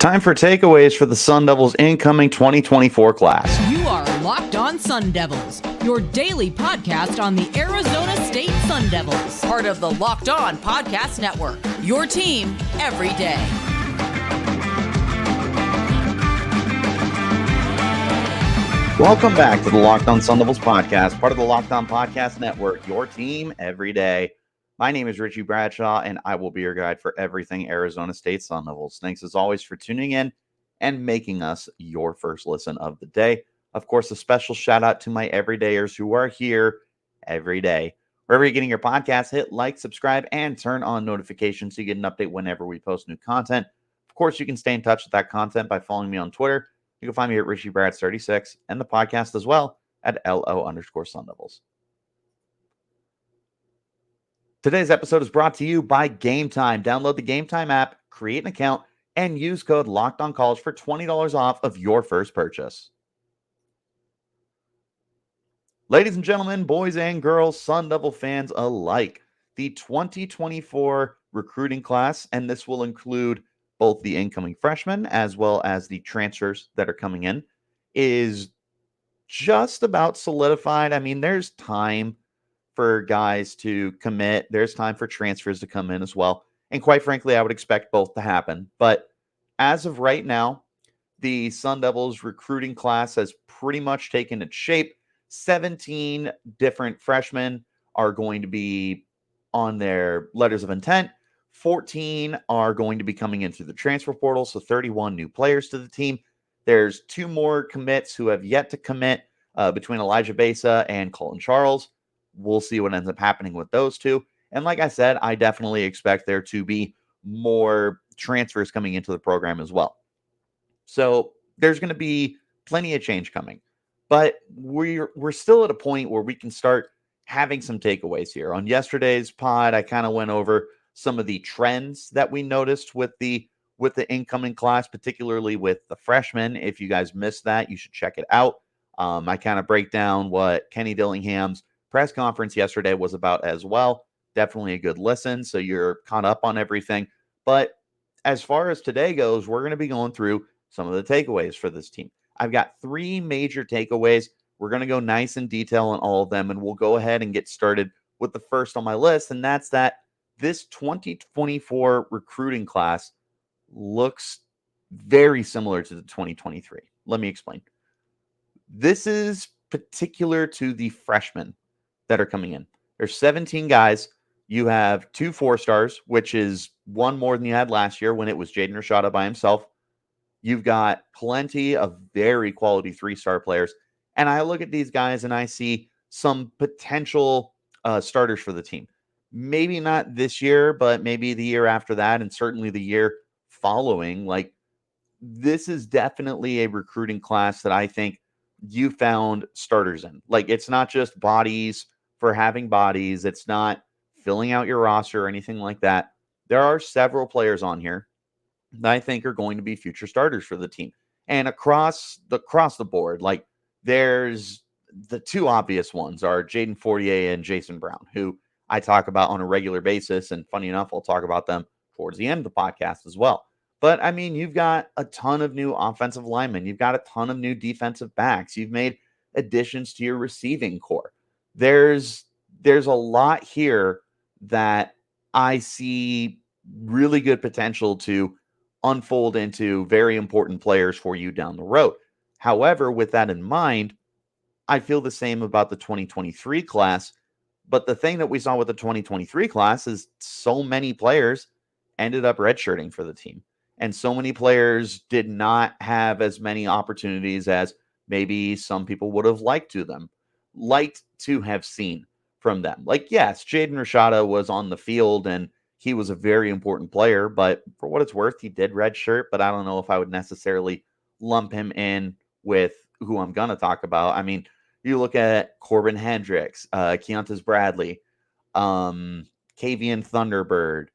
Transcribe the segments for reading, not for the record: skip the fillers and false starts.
Time for takeaways for the Sun Devils' incoming 2024 class. You are Locked On Sun Devils, your daily podcast on the Arizona State Sun Devils. Part of the Locked On Podcast Network, your team every day. Welcome back to the Locked On Sun Devils podcast, part of the Locked On Podcast Network, your team every day. My name is Richie Bradshaw, and I will be your guide for everything Arizona State Sun Devils. Thanks as always for tuning in and making us your first listen of the day. Of course, a special shout out to my everydayers who are here every day. Wherever you're getting your podcast, hit like, subscribe, and turn on notifications so you get an update whenever we post new content. Of course, you can stay in touch with that content by following me on Twitter. You can find me at RichieBrads36 and the podcast as well at LO_Sun Devils. Today's episode is brought to you by Game Time. Download the Game Time app, create an account, and use code LOCKEDONCollege for $20 off of your first purchase. Ladies and gentlemen, boys and girls, Sun Devil fans alike, the 2024 recruiting class, and this will include both the incoming freshmen as well as the transfers that are coming in, is just about solidified. I mean, there's time for guys to commit. There's time for transfers to come in as well. And quite frankly, I would expect both to happen. But as of right now, the Sun Devils recruiting class has pretty much taken its shape. 17 different freshmen are going to be on their letters of intent. 14 are going to be coming in through the transfer portal, so 31 new players to the team. There's 2 more commits who have yet to commit between Elijah Besa and Colin Charles. We'll see what ends up happening with those 2. And like I said, I definitely expect there to be more transfers coming into the program as well. So there's going to be plenty of change coming. But we're still at a point where we can start having some takeaways here. On yesterday's pod, I kind of went over some of the trends that we noticed with the incoming class, particularly with the freshmen. If you guys missed that, you should check it out. I kind of break down what Kenny Dillingham's press conference yesterday was about as well. Definitely a good listen, so you're caught up on everything. But as far as today goes, we're going to be going through some of the takeaways for this team. I've got 3 major takeaways. We're going to go nice in detail on all of them, and we'll go ahead and get started with the first on my list, and that's that this 2024 recruiting class looks very similar to the 2023. Let me explain. This is particular to the freshmen that are coming in. There's 17 guys. You have 2 4-stars, which is 1 more than you had last year when it was Jaden Rashada by himself. You've got plenty of very quality 3-star players. And I look at these guys and I see some potential starters for the team. Maybe not this year, but maybe the year after that, and certainly the year following. Like, this is definitely a recruiting class that I think you found starters in. Like, it's not just bodies for having bodies. It's not filling out your roster or anything like that. There are several players on here that I think are going to be future starters for the team. And across the board, like, there's the 2 obvious ones are Jaden Fortier and Jason Brown, who I talk about on a regular basis. And funny enough, I'll talk about them towards the end of the podcast as well. But I mean, you've got a ton of new offensive linemen. You've got a ton of new defensive backs. You've made additions to your receiving core. There's a lot here that I see really good potential to unfold into very important players for you down the road. However, with that in mind, I feel the same about the 2023 class. But the thing that we saw with the 2023 class is so many players ended up redshirting for the team. And so many players did not have as many opportunities as maybe some people would have liked to have seen from them. Like, yes, Jaden Rashada was on the field and he was a very important player, but for what it's worth, he did redshirt, but I don't know if I would necessarily lump him in with who I'm going to talk about. I mean, you look at Corbin Hendricks, Keontae Bradley, Kavian Thunderbird,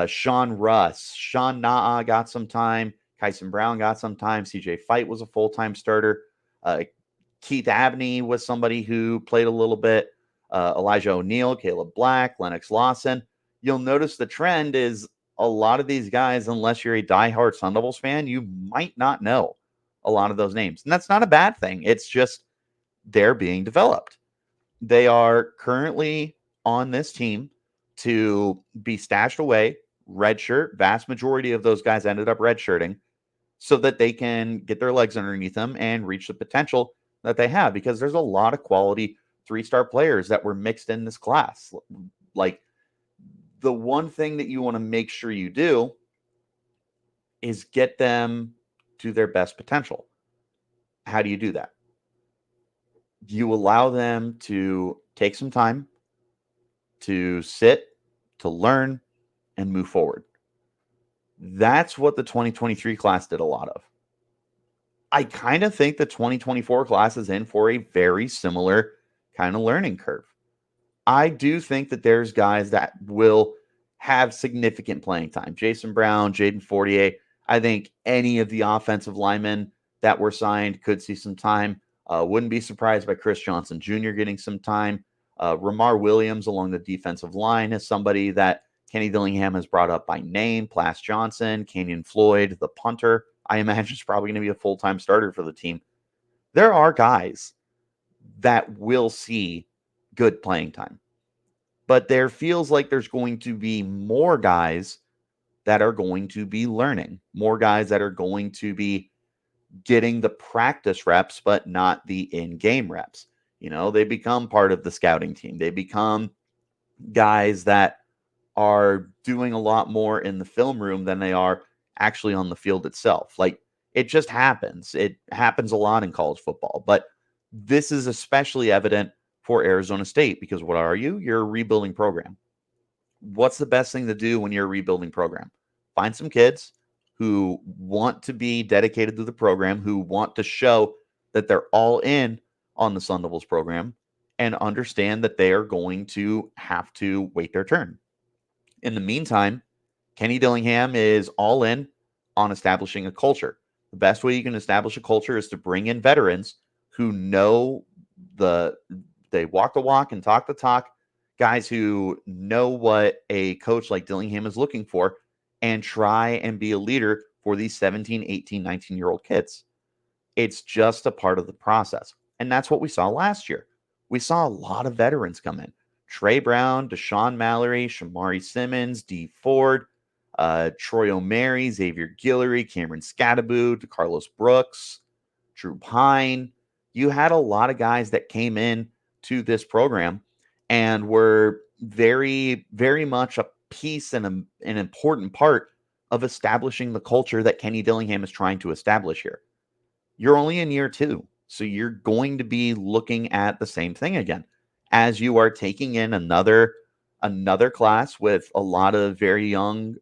Sean Russ, Sean Naa got some time, Kyson Brown got some time, CJ Fight was a full-time starter, Keith Abney was somebody who played a little bit, Elijah O'Neal, Caleb Black, Lennox Lawson. You'll notice the trend is a lot of these guys, unless you're a diehard Sun Devils fan, you might not know a lot of those names. And that's not a bad thing. It's just they're being developed. They are currently on this team to be stashed away, redshirt. Vast majority of those guys ended up redshirting so that they can get their legs underneath them and reach the potential that they have, because there's a lot of quality 3-star players that were mixed in this class. Like, the one thing that you want to make sure you do is get them to their best potential. How do you do that? You allow them to take some time to sit, to learn, and move forward. That's what the 2023 class did a lot of. I kind of think the 2024 class is in for a very similar kind of learning curve. I do think that there's guys that will have significant playing time. Jason Brown, Jaden Fortier. I think any of the offensive linemen that were signed could see some time. Wouldn't be surprised by Chris Johnson Jr. getting some time. Ramar Williams along the defensive line is somebody that Kenny Dillingham has brought up by name. Plas Johnson, Kenyon Floyd, the punter, I imagine is probably going to be a full-time starter for the team. There are guys that will see good playing time. But there feels like there's going to be more guys that are going to be learning, more guys that are going to be getting the practice reps, but not the in-game reps. You know, they become part of the scouting team. They become guys that are doing a lot more in the film room than they are actually on the field itself. Like, it just happens. It happens a lot in college football, but this is especially evident for Arizona State, because what are you? You're a rebuilding program. What's the best thing to do when you're a rebuilding program? Find some kids who want to be dedicated to the program, who want to show that they're all in on the Sun Devils program, and understand that they are going to have to wait their turn. In the meantime, Kenny Dillingham is all in on establishing a culture. The best way you can establish a culture is to bring in veterans who know they walk the walk and talk the talk, guys who know what a coach like Dillingham is looking for, and try and be a leader for these 17, 18, 19-year-old kids. It's just a part of the process. And that's what we saw last year. We saw a lot of veterans come in. Trey Brown, Deshaun Mallory, Shamari Simmons, Dee Ford, Troy O'Mary, Xavier Guillory, Cameron Scadaboo, Carlos Brooks, Drew Pine. You had a lot of guys that came in to this program and were very, very much a piece and an important part of establishing the culture that Kenny Dillingham is trying to establish here. You're only in year 2, so you're going to be looking at the same thing again as you are taking in another class with a lot of very young,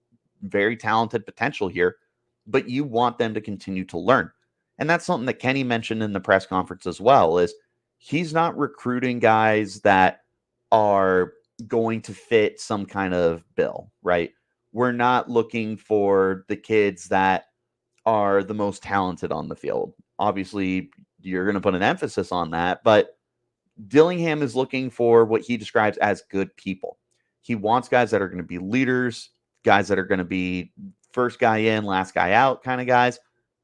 very talented potential here, but you want them to continue to learn. And that's something that Kenny mentioned in the press conference as well, is he's not recruiting guys that are going to fit some kind of bill, right? We're not looking for the kids that are the most talented on the field. Obviously, you're going to put an emphasis on that, but Dillingham is looking for what he describes as good people. He wants guys that are going to be leaders, guys that are going to be first guy in, last guy out kind of guys.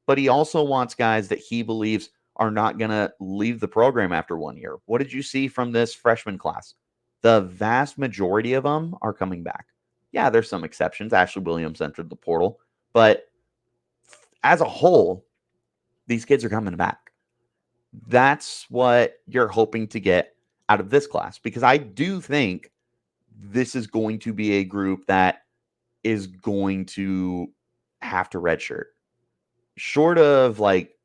But he also wants guys that he believes are not going to leave the program after 1 year. What did you see from this freshman class? The vast majority of them are coming back. Yeah, there's some exceptions. Ashley Williams entered the portal. But as a whole, these kids are coming back. That's what you're hoping to get out of this class, because I do think this is going to be a group that is going to have to redshirt. Short of like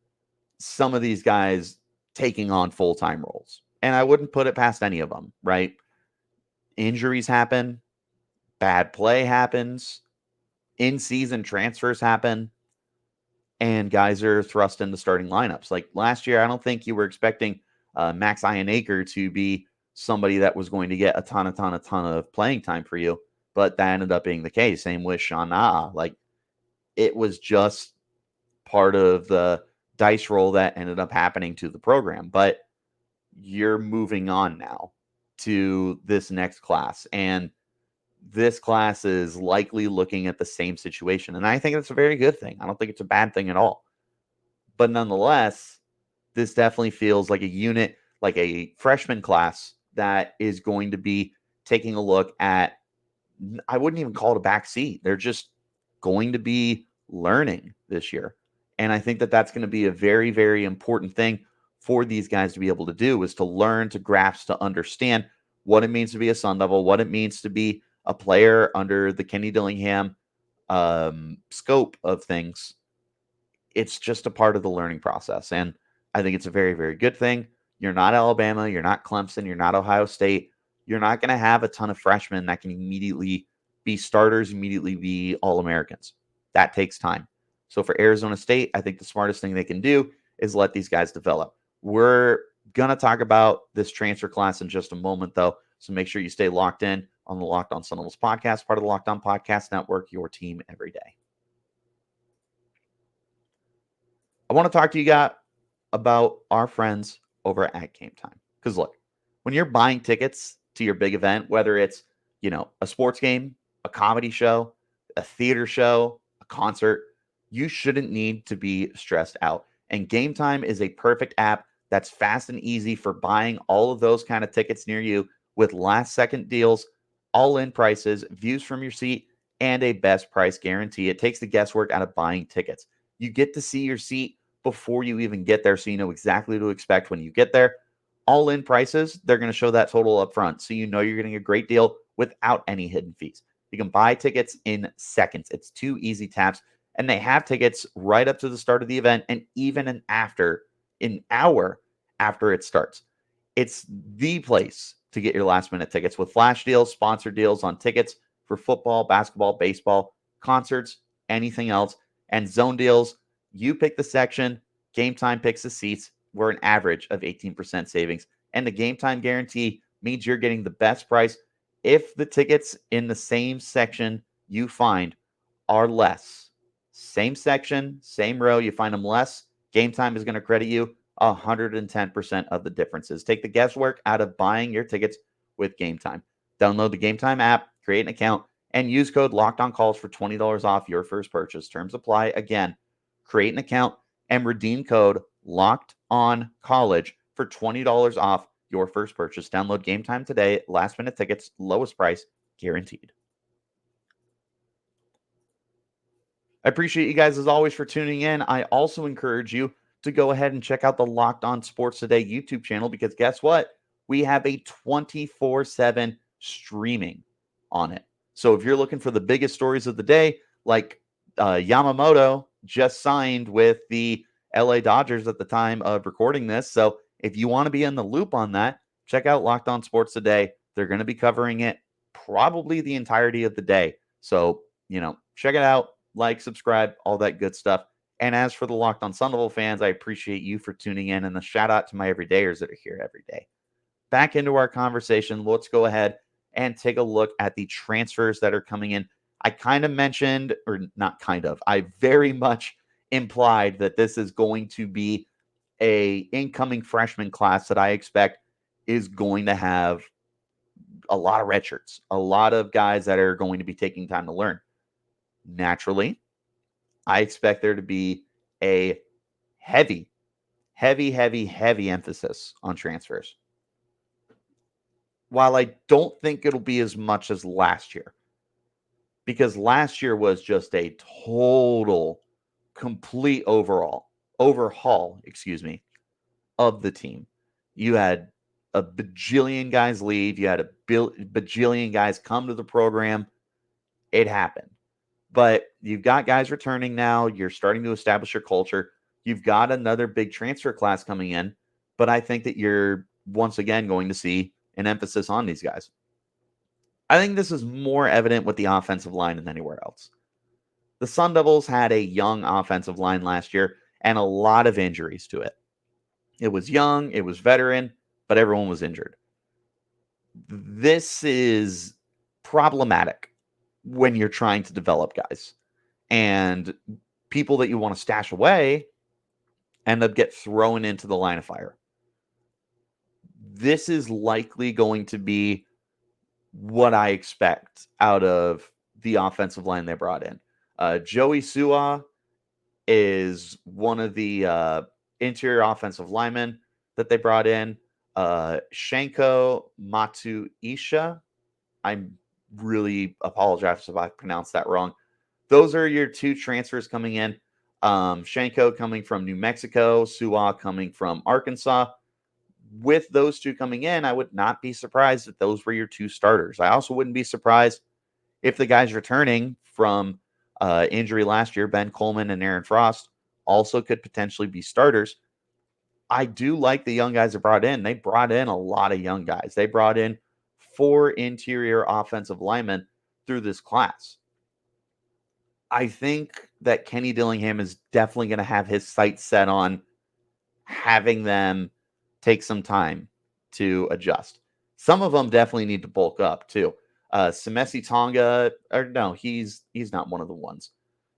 some of these guys taking on full-time roles. And I wouldn't put it past any of them, right? Injuries happen, bad play happens, in-season transfers happen, and guys are thrust into starting lineups. Like last year, I don't think you were expecting Max Ionacre to be somebody that was going to get a ton of playing time for you, but that ended up being the case. Same with Sean Naa. Like, it was just part of the dice roll that ended up happening to the program. But you're moving on now to this next class, and this class is likely looking at the same situation. And I think that's a very good thing. I don't think it's a bad thing at all. But nonetheless, this definitely feels like a unit, like a freshman class that is going to be taking a look at, I wouldn't even call it a back seat. They're just going to be learning this year. And I think that that's going to be a very, very important thing for these guys to be able to do, is to learn, to grasp, to understand what it means to be a Sun Devil, what it means to be a player under the Kenny Dillingham scope of things. It's just a part of the learning process. And I think it's a very, very good thing. You're not Alabama. You're not Clemson. You're not Ohio State. You're not going to have a ton of freshmen that can immediately be starters, immediately be All-Americans. That takes time. So for Arizona State, I think the smartest thing they can do is let these guys develop. We're going to talk about this transfer class in just a moment, though. So make sure you stay locked in on the Locked On Sun Devils podcast, part of the Locked On Podcast Network, your team every day. I want to talk to you guys about our friends over at Game Time. Because look, when you're buying tickets to your big event, whether it's, a sports game, a comedy show, a theater show, a concert, you shouldn't need to be stressed out. And Game Time is a perfect app that's fast and easy for buying all of those kind of tickets near you, with last second deals, all-in prices, views from your seat, and a best price guarantee. It takes the guesswork out of buying tickets. You get to see your seat before you even get there, so you know exactly what to expect when you get there. All-in prices, they're going to show that total up front, so you know you're getting a great deal without any hidden fees. You can buy tickets in seconds. It's 2 easy taps, and they have tickets right up to the start of the event and even an hour after it starts. It's the place to get your last-minute tickets with flash deals, sponsored deals on tickets for football, basketball, baseball, concerts, anything else, and zone deals. You pick the section, Game Time picks the seats. We're an average of 18% savings. And the Game Time guarantee means you're getting the best price if the tickets in the same section you find are less. Same section, same row, you find them less, Game Time is going to credit you 110% of the differences. Take the guesswork out of buying your tickets with Game Time. Download the Game Time app, create an account, and use code LOCKEDONCalls for $20 off your first purchase. Terms apply. Again, create an account and redeem code LOCKEDONCollege for $20 off your first purchase. Download Game Time today. Last minute tickets, lowest price guaranteed. I appreciate you guys as always for tuning in. I also encourage you to go ahead and check out the Locked On Sports Today YouTube channel, because guess what? We have a 24/7 streaming on it. So if you're looking for the biggest stories of the day, like Yamamoto just signed with the LA Dodgers at the time of recording this. So if you want to be in the loop on that, check out Locked On Sports Today. They're going to be covering it probably the entirety of the day. So, check it out, like, subscribe, all that good stuff. And as for the Locked On Sun Devil fans, I appreciate you for tuning in, and a shout out to my everydayers that are here every day. Back into our conversation, let's go ahead and take a look at the transfers that are coming in. I kind of mentioned, or not kind of, I very much implied that this is going to be a incoming freshman class that I expect is going to have a lot of redshirts, a lot of guys that are going to be taking time to learn. Naturally, I expect there to be a heavy emphasis on transfers. While I don't think it'll be as much as last year, because last year was just a total, complete overhaul, of the team. You had a bajillion guys leave. You had a bajillion guys come to the program. It happened. But you've got guys returning now. You're starting to establish your culture. You've got another big transfer class coming in. But I think that you're once again going to see an emphasis on these guys. I think this is more evident with the offensive line than anywhere else. The Sun Devils had a young offensive line last year and a lot of injuries to it. It was young, it was veteran, but everyone was injured. This is problematic when you're trying to develop guys. And people that you want to stash away end up get thrown into the line of fire. This is likely going to be what I expect out of the offensive line they brought in. Joey Sua is one of the interior offensive linemen that they brought in. Shanko Matuisha. I really apologize if I pronounced that wrong. Those are your two transfers coming in. Shanko coming from New Mexico, Sua coming from Arkansas. With those two coming in, I would not be surprised if those were your two starters. I also wouldn't be surprised if the guys returning from injury last year, Ben Coleman and Aaron Frost, also could potentially be starters. I do like the young guys they brought in. They brought in a lot of young guys. They brought in 4 interior offensive linemen through this class. I think that Kenny Dillingham is definitely going to have his sights set on having them take some time to adjust. Some of them definitely need to bulk up too. Semesi Tonga, or no, he's not one of the ones.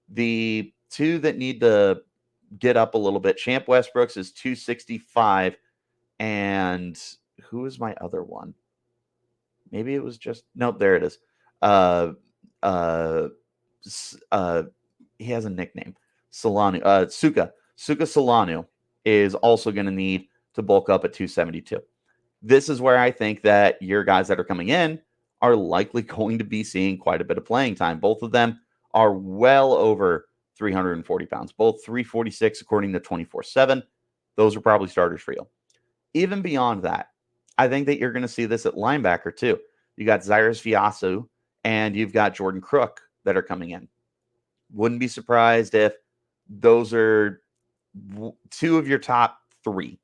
The two that need to get up a little bit, Champ Westbrooks is 265, and who is my other one? Maybe it was just nope. There it is. Uh, uh, he has a nickname. Solano. Suka Solano is also going to need to bulk up at 272. This is where I think that your guys that are coming in are likely going to be seeing quite a bit of playing time. Both of them are well over 340 pounds, both 346 according to 24/7. Those are probably starters for you. Even beyond that, I think that you're going to see this at linebacker too. You got Zyrus Viasu and you've got Jordan Crook that are coming in. Wouldn't be surprised if those are two of your top 3.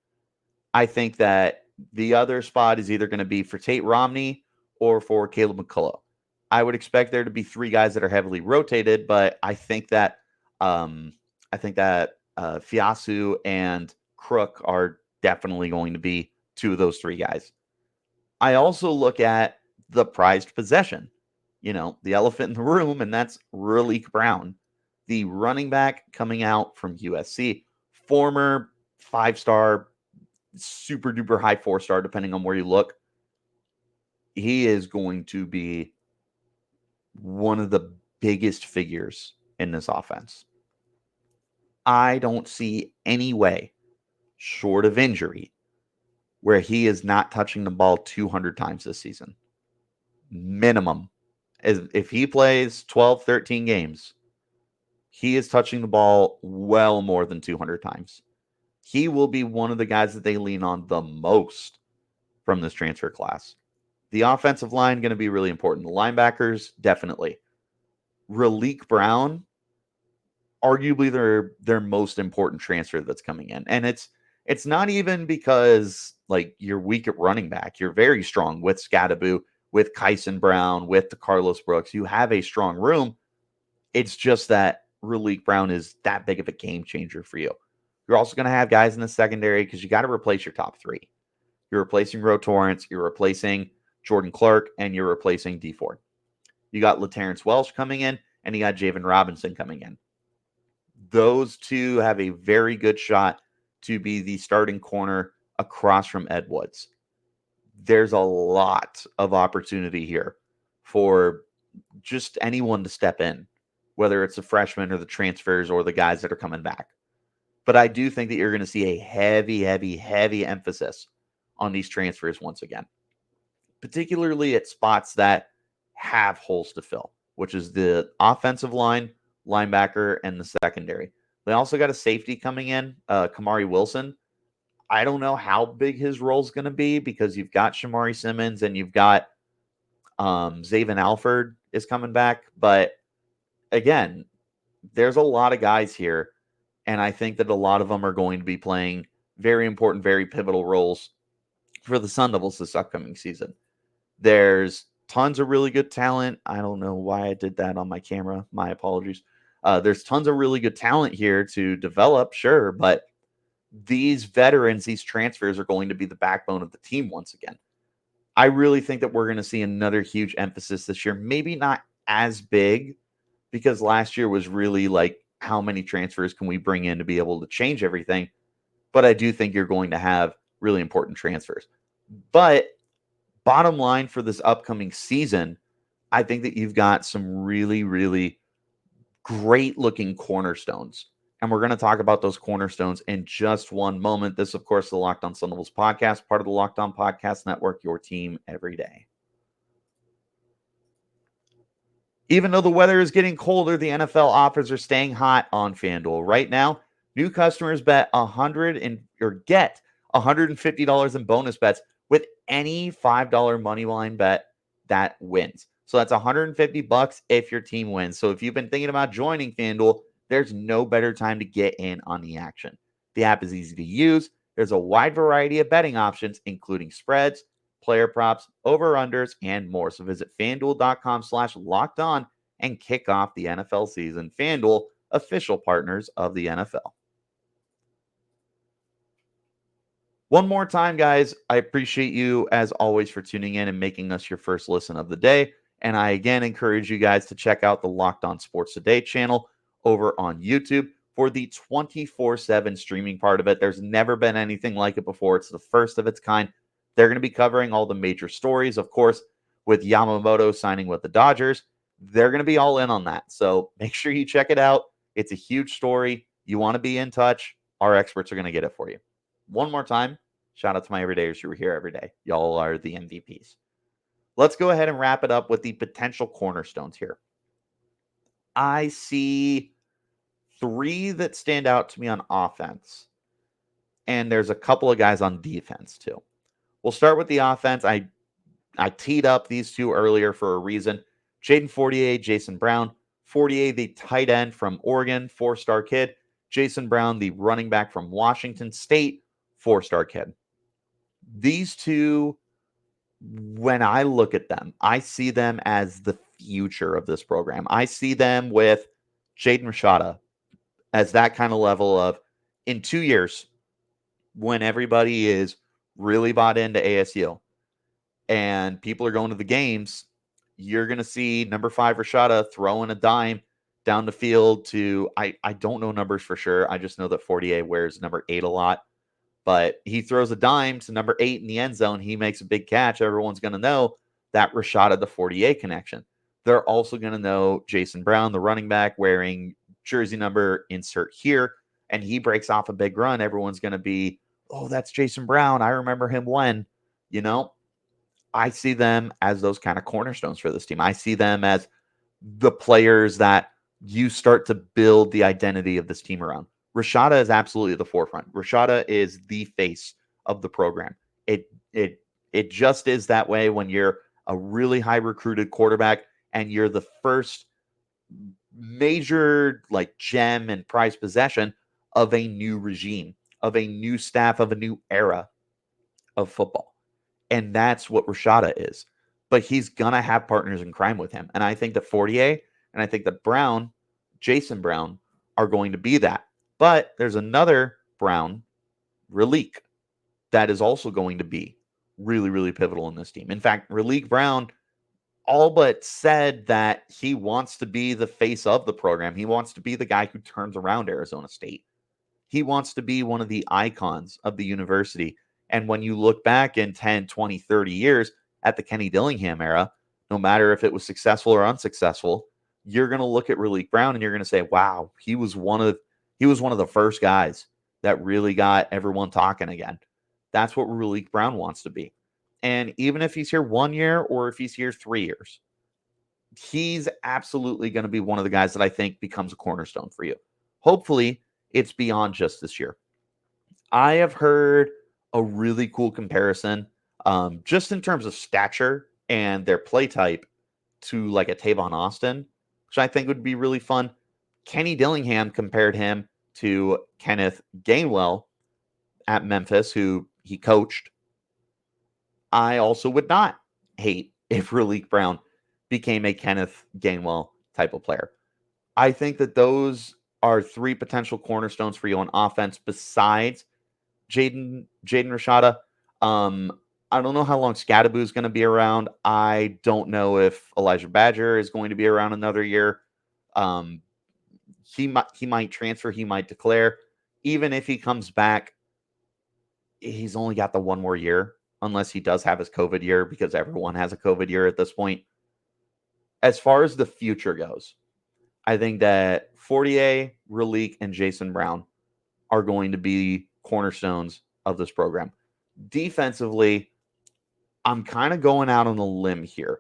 I think that the other spot is either going to be for Tate Romney or for Caleb McCullough. I would expect there to be 3 guys that are heavily rotated, but I think that Fiasu and Crook are definitely going to be 2 of those 3 guys. I also look at the prized possession, the elephant in the room, and that's Raleek Brown, the running back coming out from USC, former 5-star, super duper high 4-star, depending on where you look. He is going to be one of the biggest figures in this offense. I don't see any way, short of injury, where he is not touching the ball 200 times this season. Minimum. If he plays 12, 13 games, he is touching the ball well more than 200 times. He will be one of the guys that they lean on the most from this transfer class. The offensive line going to be really important. The linebackers, definitely. Raleek Brown, arguably their most important transfer that's coming in. And it's not even because like you're weak at running back. You're very strong with Scadaboo, with Kyson Brown, with the Carlos Brooks. You have a strong room. It's just that Raleek Brown is that big of a game changer for you. You're also going to have guys in the secondary because you got to replace your top 3. You're replacing Ro Torrance, you're replacing Jordan Clark, and you're replacing D Ford. You got LaTerrence Welsh coming in, and you got Javen Robinson coming in. Those 2 have a very good shot to be the starting corner across from Ed Woods. There's a lot of opportunity here for just anyone to step in, whether it's the freshmen or the transfers or the guys that are coming back. But I do think that you're going to see a heavy, heavy, heavy emphasis on these transfers once again, particularly at spots that have holes to fill, which is the offensive line, linebacker, and the secondary. They also got a safety coming in, Kamari Wilson. I don't know how big his role is going to be because you've got Shamari Simmons and you've got Zaven Alford is coming back. But again, there's a lot of guys here, and I think that a lot of them are going to be playing very important, very pivotal roles for the Sun Devils this upcoming season. There's tons of really good talent. I don't know why I did that on my camera. My apologies. There's tons of really good talent here to develop, sure, but these veterans, these transfers are going to be the backbone of the team once again. I really think that we're going to see another huge emphasis this year. Maybe not as big because last year was really like how many transfers can we bring in to be able to change everything? But I do think you're going to have really important transfers. But bottom line for this upcoming season, I think that you've got some really, really great looking cornerstones. And we're going to talk about those cornerstones in just one moment. This, of course, the Locked On Sun Devils podcast, part of the Locked On Podcast Network, your team every day. Even though the weather is getting colder, the NFL offers are staying hot on FanDuel. Right now, new customers get $150 in bonus bets with any $5 money line bet that wins. So that's $150 if your team wins. So if you've been thinking about joining FanDuel, there's no better time to get in on the action. The app is easy to use. There's a wide variety of betting options, including spreads, player props, over-unders, and more. So visit FanDuel.com/lockedon and kick off the NFL season. FanDuel, official partners of the NFL. One more time, guys, I appreciate you, as always, for tuning in and making us your first listen of the day. And I, again, encourage you guys to check out the Locked On Sports Today channel over on YouTube for the 24/7 streaming part of it. There's never been anything like it before. It's the first of its kind. They're going to be covering all the major stories, of course, with Yamamoto signing with the Dodgers. They're going to be all in on that. So make sure you check it out. It's a huge story. You want to be in touch. Our experts are going to get it for you. One more time, shout out to my everydayers who are here every day. Y'all are the MVPs. Let's go ahead and wrap it up with the potential cornerstones here. I see 3 that stand out to me on offense, and there's a couple of guys on defense too. We'll start with the offense. I teed up these 2 earlier for a reason. Jaden Fortier, Jason Brown. Fortier, the tight end from Oregon, 4-star kid. Jason Brown, the running back from Washington State, 4-star kid. These 2, when I look at them, I see them as the future of this program. I see them with Jaden Rashada as that kind of level of, in 2 years, when everybody is really bought into ASU and people are going to the games, you're going to see number 5 Rashada throwing a dime down the field to, I don't know numbers for sure. I just know that Fortier wears number 8 a lot. But he throws a dime to number 8 in the end zone. He makes a big catch. Everyone's going to know that Rashada the Fortier connection. They're also going to know Jason Brown, the running back, wearing jersey number insert here, and he breaks off a big run. Everyone's going to be, oh, that's Jason Brown. I remember him when, I see them as those kind of cornerstones for this team. I see them as the players that you start to build the identity of this team around. Rashada is absolutely at the forefront. Rashada is the face of the program. It just is that way when you're a really high recruited quarterback and you're the first major gem and prized possession of a new regime, of a new staff, of a new era of football. And that's what Rashada is. But he's going to have partners in crime with him. And I think that Fortier and I think that Brown, Jason Brown, are going to be that. But there's another Brown, Raleek, that is also going to be really, really pivotal in this team. In fact, Raleek Brown all but said that he wants to be the face of the program. He wants to be the guy who turns around Arizona State. He wants to be one of the icons of the university. And when you look back in 10, 20, 30 years at the Kenny Dillingham era, no matter if it was successful or unsuccessful, you're going to look at Raleek Brown and you're going to say, wow, he was one of the first guys that really got everyone talking again. That's what Raleek Brown wants to be. And even if he's here 1 year or if he's here 3 years, he's absolutely going to be one of the guys that I think becomes a cornerstone for you. Hopefully, it's beyond just this year. I have heard a really cool comparison just in terms of stature and their play type to like a Tavon Austin, which I think would be really fun. Kenny Dillingham compared him to Kenneth Gainwell at Memphis, who he coached. I also would not hate if Raleek Brown became a Kenneth Gainwell type of player. I think that those are 3 potential cornerstones for you on offense besides Jaden Rashada. I don't know how long Scadaboo is going to be around. I don't know if Elijah Badger is going to be around another year. He might transfer. He might declare. Even if he comes back, he's only got the 1 more year. unless he does have his COVID year, because everyone has a COVID year at this point. As far as the future goes, I think that Fortier, Raleek, and Jason Brown are going to be cornerstones of this program. Defensively, I'm kind of going out on a limb here.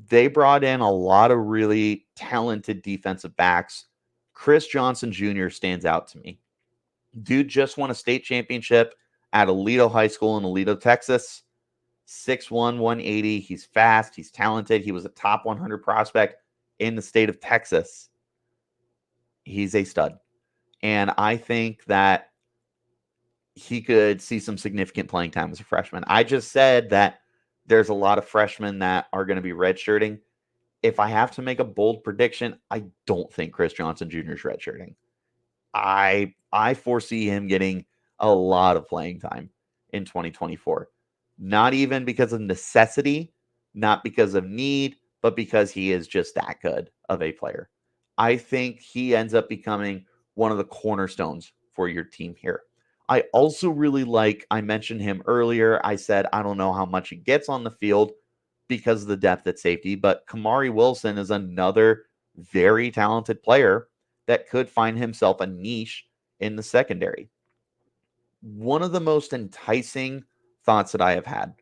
They brought in a lot of really talented defensive backs. Chris Johnson Jr. stands out to me. Dude just won a state championship at Aledo High School in Aledo, Texas. 6'1", 180. He's fast. He's talented. He was a top 100 prospect in the state of Texas. He's a stud. And I think that he could see some significant playing time as a freshman. I just said that there's a lot of freshmen that are going to be redshirting. If I have to make a bold prediction, I don't think Chris Johnson Jr. is redshirting. I foresee him getting a lot of playing time in 2024. Not even because of necessity, not because of need, but because he is just that good of a player. I think he ends up becoming one of the cornerstones for your team here. I also really like, I mentioned him earlier. I said, I don't know how much he gets on the field because of the depth at safety, but Kamari Wilson is another very talented player that could find himself a niche in the secondary. One of the most enticing thoughts that I have had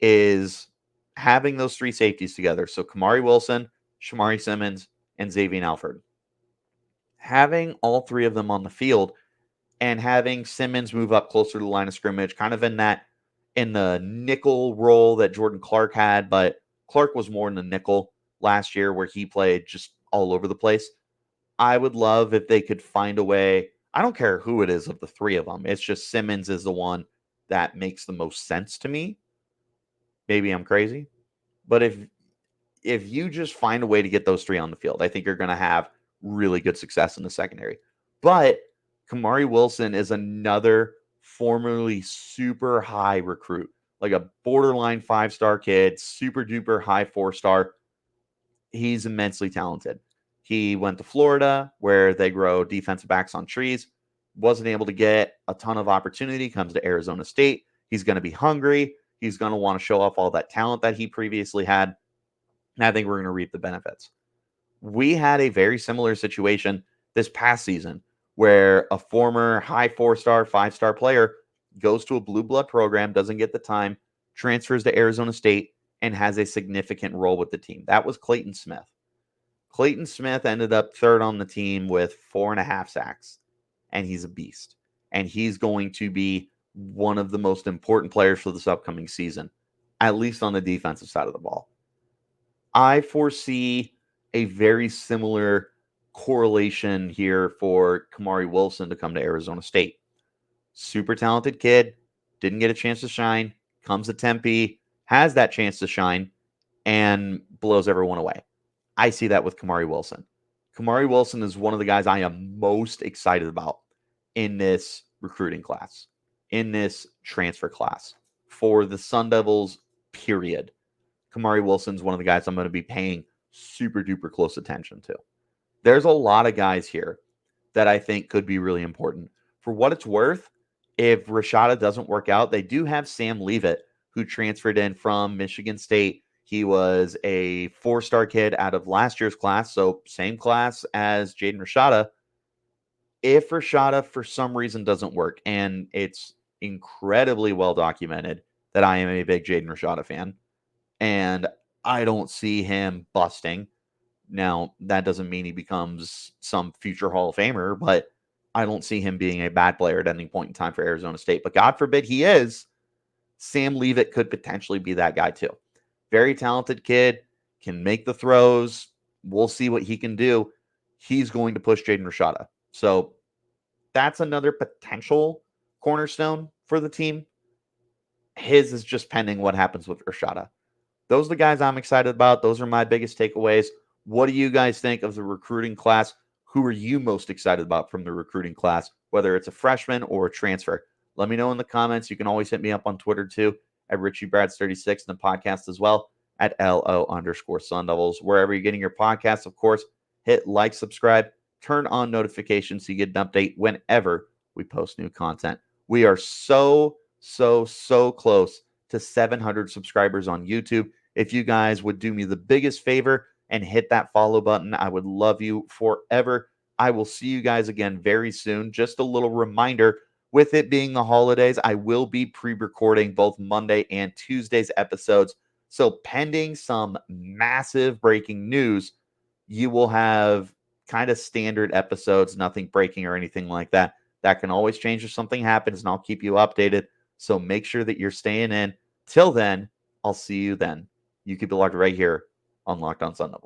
is having those three safeties together. So Kamari Wilson, Shamari Simmons, and Xavier Alford. Having all three of them on the field and having Simmons move up closer to the line of scrimmage, kind of in the nickel role that Jordan Clark had, but Clark was more in the nickel last year where he played just all over the place. I would love if they could find a way. I don't care who it is of the three of them. It's just Simmons is the one that makes the most sense to me. Maybe I'm crazy, but if you just find a way to get those three on the field, I think you're going to have really good success in the secondary. But Kamari Wilson is another formerly super high recruit, like a borderline 5-star kid, super duper high 4-star. He's immensely talented. He went to Florida where they grow defensive backs on trees. Wasn't able to get a ton of opportunity. Comes to Arizona State. He's going to be hungry. He's going to want to show off all that talent that he previously had. And I think we're going to reap the benefits. We had a very similar situation this past season where a former high 4-star, 5-star player goes to a blue blood program, doesn't get the time, transfers to Arizona State, and has a significant role with the team. That was Clayton Smith. Clayton Smith ended up third on the team with 4.5 sacks, and he's a beast. And he's going to be one of the most important players for this upcoming season, at least on the defensive side of the ball. I foresee a very similar correlation here for Kamari Wilson to come to Arizona State. Super talented kid, didn't get a chance to shine, comes to Tempe, has that chance to shine, and blows everyone away. I see that with Kamari Wilson. Kamari Wilson is one of the guys I am most excited about in this recruiting class, in this transfer class for the Sun Devils, period. Kamari Wilson's one of the guys I'm going to be paying super duper close attention to. There's a lot of guys here that I think could be really important. For what it's worth, if Rashada doesn't work out, they do have Sam Leavitt, who transferred in from Michigan State. He was a 4-star kid out of last year's class, so same class as Jaden Rashada. If Rashada, for some reason, doesn't work, and it's incredibly well documented that I am a big Jaden Rashada fan, and I don't see him busting. Now, that doesn't mean he becomes some future Hall of Famer, but I don't see him being a bad player at any point in time for Arizona State. But God forbid he is. Sam Leavitt could potentially be that guy too. Very talented kid, can make the throws. We'll see what he can do. He's going to push Jaden Rashada. So that's another potential cornerstone for the team. His is just pending what happens with Rashada. Those are the guys I'm excited about. Those are my biggest takeaways. What do you guys think of the recruiting class? Who are you most excited about from the recruiting class, whether it's a freshman or a transfer? Let me know in the comments. You can always hit me up on Twitter too, at Richie Bradshaw36, and the podcast as well at LO_Sun Devils. Wherever you're getting your podcasts, of course, hit like, subscribe, turn on notifications so you get an update whenever we post new content. We are so close to 700 subscribers on YouTube. If you guys would do me the biggest favor and hit that follow button, I would love you forever. I will see you guys again very soon. Just a little reminder, with it being the holidays, I will be pre-recording both Monday and Tuesday's episodes. So pending some massive breaking news, you will have kind of standard episodes, nothing breaking or anything like that. That can always change if something happens, and I'll keep you updated. So make sure that you're staying in. Till then, I'll see you then. You keep it locked right here on Locked On Sun Devils.